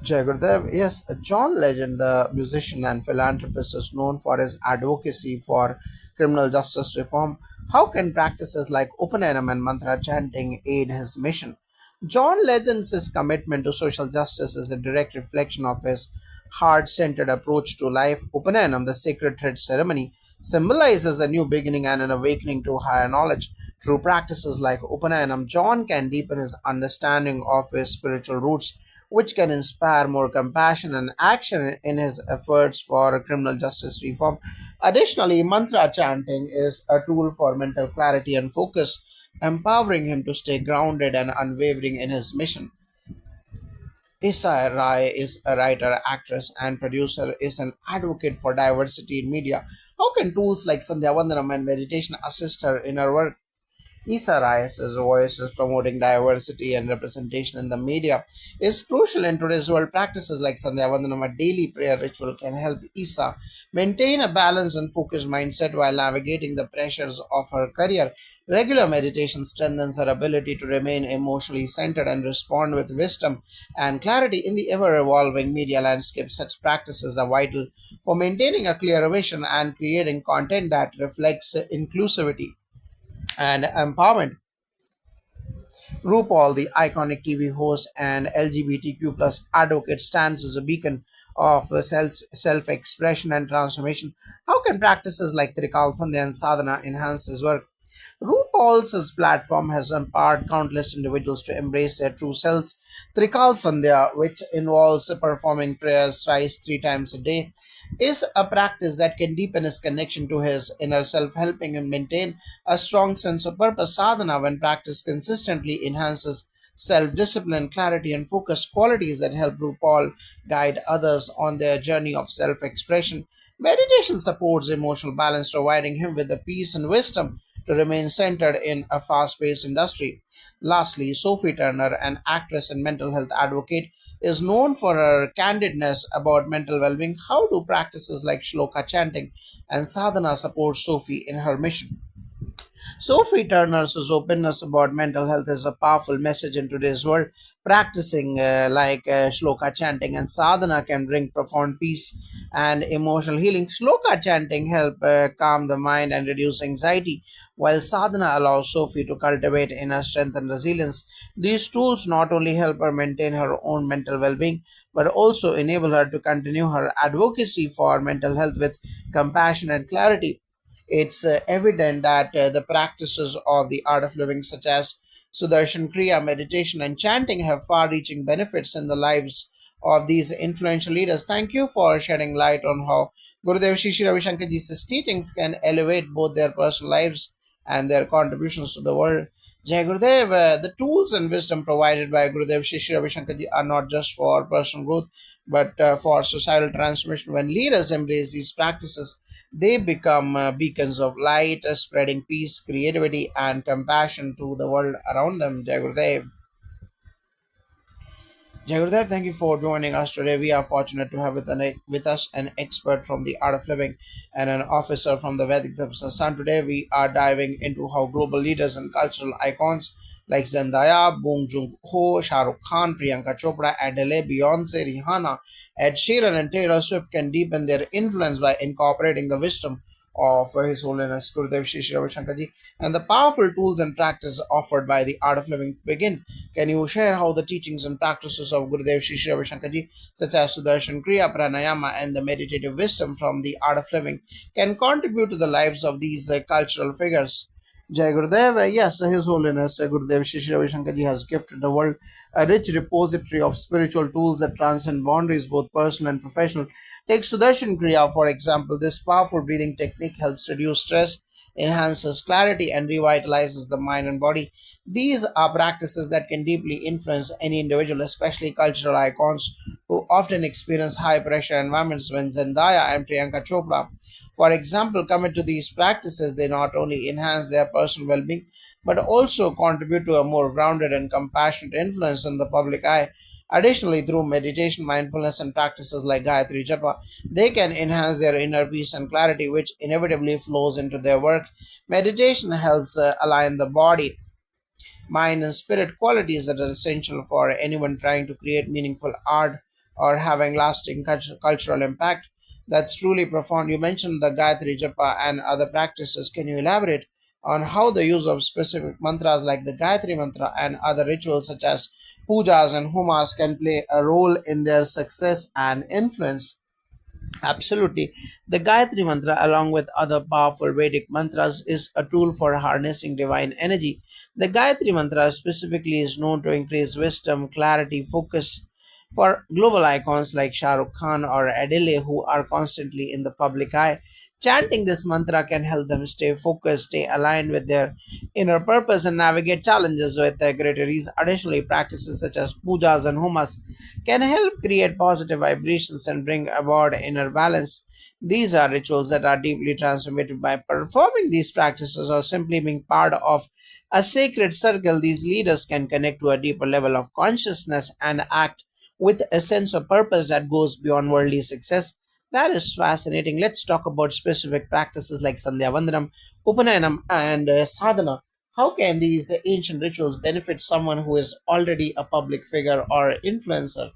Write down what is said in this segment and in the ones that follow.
Jai Gurudev, yes, John Legend, the musician and philanthropist, is known for his advocacy for criminal justice reform. How can practices like Upanayam and mantra chanting aid his mission? John Legend's commitment to social justice is a direct reflection of his heart centered approach to life. Upanayam, the sacred thread ceremony, symbolizes a new beginning and an awakening to higher knowledge. Through practices like Upanayam, John can deepen his understanding of his spiritual roots, which can inspire more compassion and action in his efforts for criminal justice reform. Additionally, mantra chanting is a tool for mental clarity and focus, empowering him to stay grounded and unwavering in his mission. Isha Rai is a writer, actress, and producer, is an advocate for diversity in media. How can tools like Sandhya Vandanam and meditation assist her in her work? Issa Rice's voice is promoting diversity and representation in the media is crucial in today's world. Practices like Sandhya Vandanam, a daily prayer ritual, can help Issa maintain a balanced and focused mindset while navigating the pressures of her career. Regular meditation strengthens her ability to remain emotionally centered and respond with wisdom and clarity in the ever evolving media landscape. Such practices are vital for maintaining a clear vision and creating content that reflects inclusivity and empowerment. RuPaul, the iconic TV host and LGBTQ plus advocate, stands as a beacon of self expression and transformation. How can practices like Trikal Sandhya and Sadhana enhance his work? RuPaul's platform has empowered countless individuals to embrace their true selves. Trikal Sandhya, which involves performing prayers thrice 3 times a day, is a practice that can deepen his connection to his inner self, helping him maintain a strong sense of purpose. Sadhana, when practiced consistently, enhances self discipline, clarity, and focus, qualities that help RuPaul guide others on their journey of self expression. Meditation supports emotional balance, providing him with the peace and wisdom to remain centered in a fast paced industry. Lastly, Sophie Turner, an actress and mental health advocate, is known for her candidness about mental well being. How do practices like shloka chanting and sadhana support Sophie in her mission? Sophie Turner's openness about mental health is a powerful message in today's world. Practicing shloka chanting and sadhana can bring profound peace and emotional healing. Shloka chanting help calm the mind and reduce anxiety, while sadhana allows Sophie to cultivate inner strength and resilience. These tools not only help her maintain her own mental well-being, but also enable her to continue her advocacy for mental health with compassion and clarity. It's evident that the practices of the art of living, such as Sudarshan Kriya, meditation, and chanting, have far reaching benefits in the lives of these influential leaders. Thank you for shedding light on how Gurudev Shri Shri Ravi Shankar Ji's teachings can elevate both their personal lives and their contributions to the world. Jai Gurudev, the tools and wisdom provided by Gurudev Shri Shri Ravi Shankar Ji are not just for personal growth, but for societal transformation. When leaders embrace these practices, they become beacons of light, spreading peace, creativity, and compassion to the world around them. Jai Gurudev. Jai Gurudev, thank you for joining us today. We are fortunate to have with us an expert from the art of living and an officer from the Vedic Sun. Today, we are diving into how global leaders and cultural icons like Zendaya, Bong Joon-ho, Shah Rukh Khan, Priyanka Chopra, Adele, Beyonce, Rihanna, Ed Sheeran, and Taylor Swift can deepen their influence by incorporating the wisdom of His Holiness Gurudev Shri Shri Ravi Shankar Ji and the powerful tools and practice offered by the art of living begin. Can you share how the teachings and practices of Gurudev Shri Shri Ravi Shankar Ji, such as Sudarshan Kriya, Pranayama, and the meditative wisdom from the art of living, can contribute to the lives of these cultural figures? Jai Gurudev, yes, His Holiness Gurudev Shri Shri Ravi Shankar Ji has gifted the world a rich repository of spiritual tools that transcend boundaries, both personal and professional. Take Sudarshan Kriya, for example. This powerful breathing technique helps reduce stress, enhances clarity, and revitalizes the mind and body. These are practices that can deeply influence any individual, especially cultural icons who often experience high pressure environments. When Zendaya and Priyanka Chopra, for example, commit to these practices, they not only enhance their personal well being but also contribute to a more grounded and compassionate influence in the public eye. Additionally, through meditation, mindfulness, and practices like Gayatri Japa, they can enhance their inner peace and clarity, which inevitably flows into their work. Meditation helps align the body, mind, and spirit, qualities that are essential for anyone trying to create meaningful art or having lasting cultural impact. That's truly profound. You mentioned the Gayatri Japa and other practices. Can you elaborate on how the use of specific mantras like the Gayatri mantra and other rituals such as pujas and homas can play a role in their success and influence? Absolutely. The Gayatri Mantra, along with other powerful Vedic mantras, is a tool for harnessing divine energy. The Gayatri Mantra specifically is known to increase wisdom, clarity, focus. For global icons like Shah Rukh Khan or Adele, who are constantly in the public eye, chanting this mantra can help them stay focused, stay aligned with their inner purpose, and navigate challenges with greater ease. Additionally, practices such as pujas and homas can help create positive vibrations and bring about inner balance. These are rituals that are deeply transformative. By performing these practices or simply being part of a sacred circle, these leaders can connect to a deeper level of consciousness and act with a sense of purpose that goes beyond worldly success. That is fascinating. Let's talk about specific practices like Sandhya Vandanam, Upanayanam, and Sadhana. How can these ancient rituals benefit someone who is already a public figure or influencer?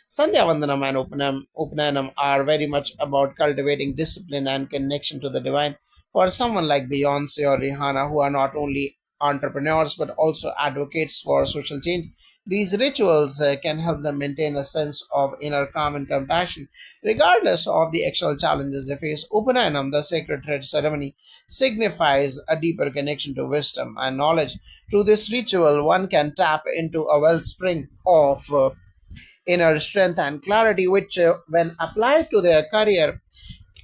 Sandhya Vandanam and Upanayanam are very much about cultivating discipline and connection to the divine. For someone like Beyonce or Rihanna, who are not only entrepreneurs but also advocates for social change, these rituals can help them maintain a sense of inner calm and compassion, regardless of the external challenges they face. Upanayanam, the sacred thread ceremony, signifies a deeper connection to wisdom and knowledge. Through this ritual, one can tap into a wellspring of inner strength and clarity, which, when applied to their career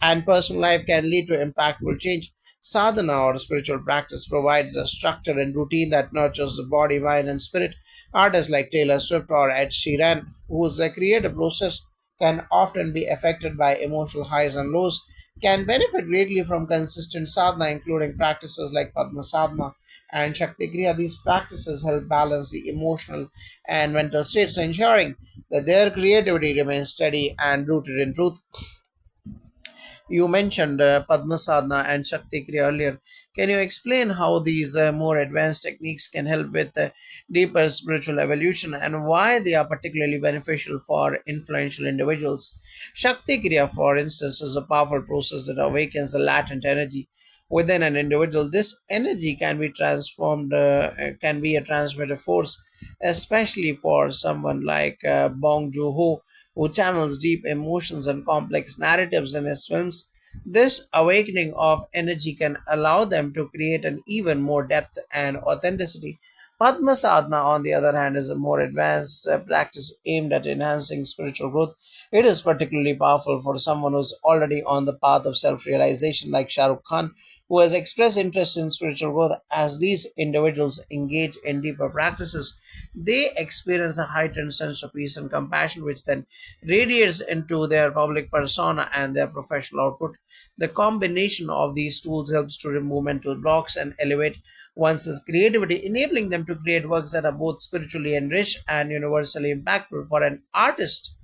and personal life, can lead to impactful change. Sadhana or spiritual practice provides a structure and routine that nurtures the body, mind, and spirit. Artists like Taylor Swift or Ed Sheeran, whose creative process can often be affected by emotional highs and lows, can benefit greatly from consistent sadhana, including practices like Padma Sadhana and Shakti Kriya. These practices help balance the emotional and mental states, ensuring that their creativity remains steady and rooted in truth. You mentioned Padma Sadhana and Shakti Kriya earlier. Can you explain how these more advanced techniques can help with deeper spiritual evolution and why they are particularly beneficial for influential individuals? Shakti Kriya, for instance, is a powerful process that awakens the latent energy within an individual. This energy can be transformed, can be a transformative force, especially for someone like Bong Joon-ho, who channels deep emotions and complex narratives in his films. This awakening of energy can allow them to create an even more depth and authenticity. Padma Sadhana, on the other hand, is a more advanced practice aimed at enhancing spiritual growth. It is particularly powerful for someone who's already on the path of self realization, like Shah Rukh Khan, who has expressed interest in spiritual growth. As these individuals engage in deeper practices, they experience a heightened sense of peace and compassion, which then radiates into their public persona and their professional output. The combination of these tools helps to remove mental blocks and elevate one's creativity, enabling them to create works that are both spiritually enriched and universally impactful. For an artist,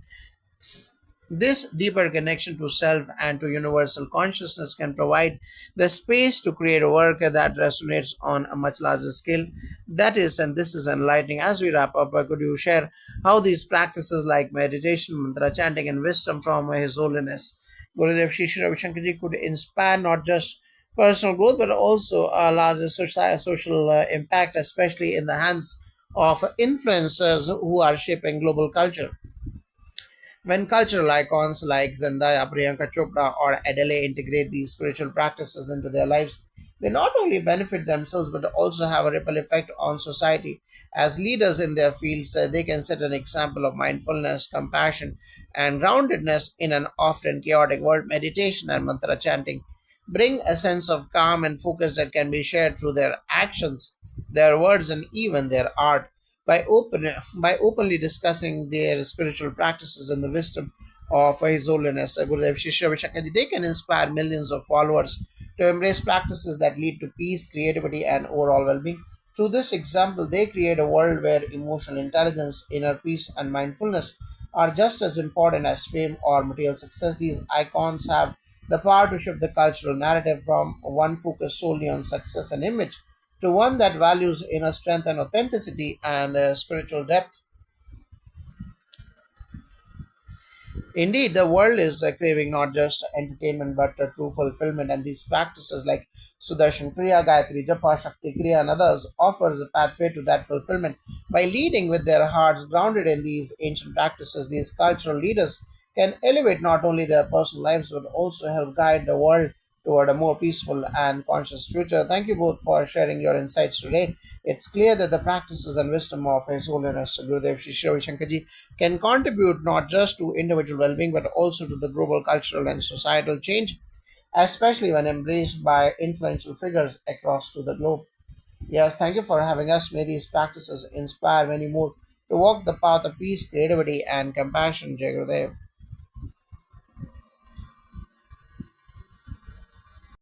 this deeper connection to self and to universal consciousness can provide the space to create a work that resonates on a much larger scale. That is, and this is enlightening. As we wrap up, could you share how these practices like meditation, mantra chanting, and wisdom from His Holiness Gurudev Shri Ravi Shankar Ji could inspire not just personal growth but also a larger social impact, especially in the hands of influencers who are shaping global culture? When cultural icons like Zendaya, Priyanka Chopra, or Adele integrate these spiritual practices into their lives, they not only benefit themselves but also have a ripple effect on society. As leaders in their fields, they can set an example of mindfulness, compassion, and groundedness in an often chaotic world. Meditation and mantra chanting bring a sense of calm and focus that can be shared through their actions, their words, and even their art. By openly discussing their spiritual practices and the wisdom of His Holiness Gurudev Shishya Vishakaji, they can inspire millions of followers to embrace practices that lead to peace, creativity, and overall well-being. Through this example, they create a world where emotional intelligence, inner peace, and mindfulness are just as important as fame or material success. These icons have the power to shift the cultural narrative from one focused solely on success and image to one that values inner strength and authenticity and spiritual depth. Indeed, the world is craving not just entertainment but true fulfillment, and these practices like Sudarshan Kriya, Gayatri Japa, Shakti Kriya, and others offers a pathway to that fulfillment. By leading with their hearts grounded in these ancient practices, these cultural leaders can elevate not only their personal lives but also help guide the world toward a more peaceful and conscious future. Thank you both for sharing your insights today. It's clear that the practices and wisdom of His Holiness Gurudev Shri Ravi Shankarji can contribute not just to individual well being but also to the global cultural and societal change, especially when embraced by influential figures across to the globe. Yes, thank you for having us. May these practices inspire many more to walk the path of peace, creativity, and compassion, Jai Gurudev.